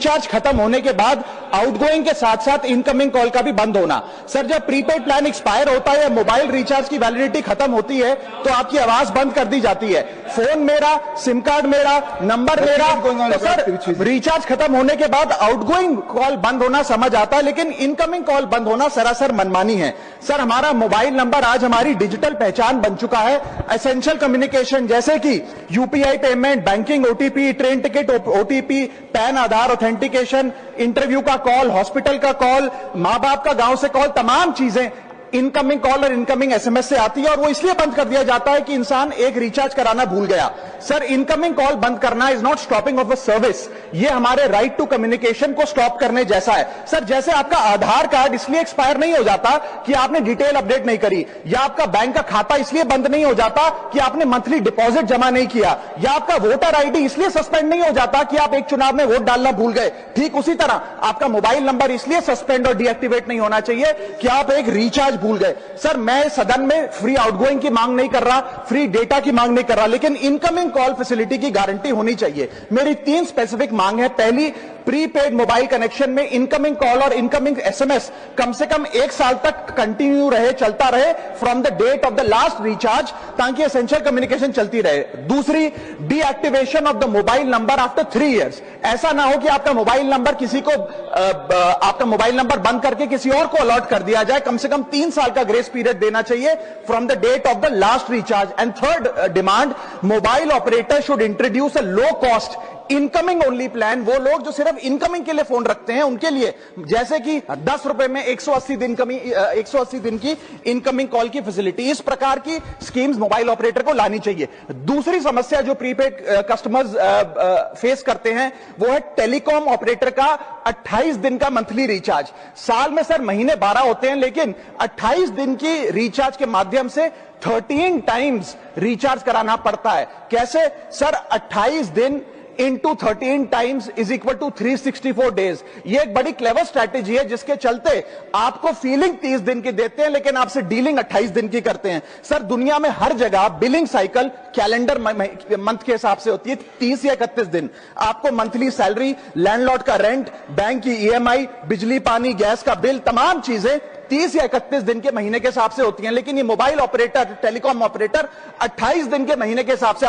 Recharge खत्म होने के बाद आउटगोइंग के साथ साथ इनकमिंग कॉल का भी बंद होना। सर, जब प्रीपेड प्लान एक्सपायर होता है या मोबाइल रिचार्ज की वैलिडिटी खत्म होती है तो आपकी आवाज बंद कर दी जाती है, फोन मेरा, सिम कार्ड मेरा, नंबर मेरा। तो सर, रिचार्ज खत्म होने के बाद आउटगोइंग कॉल बंद होना समझ आता है, लेकिन इनकमिंग कॉल बंद होना सरासर मनमानी है। सर, हमारा मोबाइल नंबर आज हमारी डिजिटल पहचान बन चुका है। एसेंशियल कम्युनिकेशन जैसे कि UPI payment, banking, OTP, train ticket OTP, PAN Aadhaar authentication, interview का कॉल, हॉस्पिटल का कॉल, मां बाप का गांव से कॉल, तमाम चीजें इनकमिंग कॉल और इनकमिंग एसएमएस से आती है और वो इसलिए बंद कर दिया जाता है कि इंसान एक रिचार्ज कराना भूल गया। सर, इनकमिंग कॉल बंद करना is not stopping of a service, ये हमारे राइट टू कम्युनिकेशन को स्टॉप करने जैसा है। सर, जैसे आपका आधार कार्ड इसलिए एक्सपायर नहीं हो जाता कि आपने डिटेल अपडेट नहीं करी, या आपका बैंक का खाता इसलिए बंद नहीं हो जाता कि आपने मंथली डिपॉजिट जमा नहीं किया, या आपका वोटर आईडी इसलिए सस्पेंड नहीं हो जाता कि आप एक चुनाव में वोट डालना भूल गए, ठीक उसी तरह आपका मोबाइल नंबर इसलिए सस्पेंड और डीएक्टिवेट नहीं होना चाहिए कि आप एक रिचार्ज भूल गए। सर, मैं सदन में फ्री आउटगोइंग की मांग नहीं कर रहा, फ्री डेटा की मांग नहीं कर रहा, लेकिन इनकमिंग कॉल फैसिलिटी की गारंटी होनी चाहिए। मेरी 3 स्पेसिफिक मांग है। पहली, प्रीपेड मोबाइल कनेक्शन में इनकमिंग कॉल और इनकमिंग एसएमएस कम से कम 1 साल तक कंटिन्यू रहे, चलता रहे from the date of the last recharge, ताकि एसेंशियल कम्युनिकेशन चलती रहे। दूसरी, deactivation of the mobile number after 3 years. ऐसा ना हो कि आपका मोबाइल नंबर किसी को आपका मोबाइल नंबर बंद करके किसी और को अलॉट कर दिया जाए। कम से कम 3 साल का ग्रेस पीरियड देना चाहिए from the date of the last recharge. And third demand, mobile operator should introduce a low cost incoming only plan. वो लोग जो सिर्फ इनकमिंग के लिए फोन रखते हैं उनके लिए, जैसे कि 10 रुपए में 180 दिन की इनकमिंग कॉल की फैसिलिटी, इस प्रकार की स्कीम्स मोबाइल ऑपरेटर को लानी चाहिए। दूसरी समस्या जो प्रीपेड कस्टमर्स फेस करते हैं वो है टेलीकॉम ऑपरेटर का 28 दिन का मंथली रिचार्ज। साल में सर महीने 12 होते हैं, लेकिन 28 दिन की रिचार्ज के माध्यम से 13 टाइम्स रिचार्ज कराना पड़ता है। कैसे सर? 28 दिन into 13 times is equal to 364 days. ये एक बड़ी क्लेवर स्ट्रैटेजी है जिसके चलते आपको फीलिंग 30 दिन की देते हैं, लेकिन आपसे डीलिंग 28 दिन की करते हैं। सर, दुनिया में हर जगह बिलिंग साइकिल कैलेंडर मंथ के हिसाब से होती है, 30 या 31 दिन। आपको मंथली सैलरी, लैंडलॉर्ड का रेंट, बैंक की ईएमआई, बिजली पानी गैस का बिल, तमाम चीजें 30 या 31 दिन के महीने के हिसाब से होती हैं, लेकिन ये मोबाइल ऑपरेटर, टेलीकॉम ऑपरेटर 28 दिन के महीने के हिसाब से